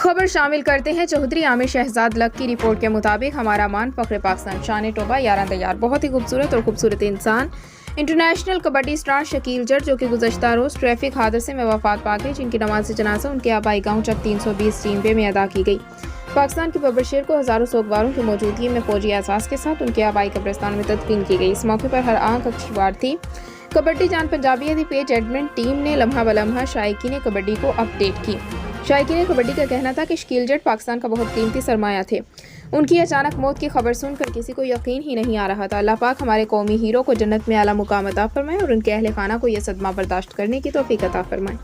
خبر شامل کرتے ہیں چوہدری عامر شہزاد لگ کی رپورٹ کے مطابق ہمارا مان فخر پاکستان شانے ٹوبہ یاراں تیار بہت ہی خوبصورت اور خوبصورت انسان انٹرنیشنل کبڈی سٹار شکیل جو کہ گزشتہ روز ٹریفک حادثے میں وفات پا گئے، جن کی نماز جنازہ انکے آبائی گاوں چک 320 ٹوبہ میں ادا کی گئی۔ پاکستان کے ببر شیر کو ہزاروں سوگواروں کی موجودگی میں فوجی اعزاز کے ساتھ انکے آبائی قبرستان میں تدفین کی گئی۔ اس موقع پر ہر آنکھ اکشوار تھی۔ کبڈی جان پنجابی دی پیج ایڈمن ٹیم نے لمحہ بلمحہ شائقین کبڈی کو اپ ڈیٹ کی۔ شائقین کبڈی کا کہنا تھا کہ شکیل پاکستان کا بہت قیمتی سرمایہ تھے۔ ان کی اچانک موت کی خبر سن کر کسی کو یقین ہی نہیں آ رہا تھا۔ اللہ پاک ہمارے قومی ہیرو کو جنت میں اعلیٰ مقام عطا فرمائے اور ان کے اہل خانہ کو یہ صدمہ برداشت کرنے کی توفیق عطا فرمائے۔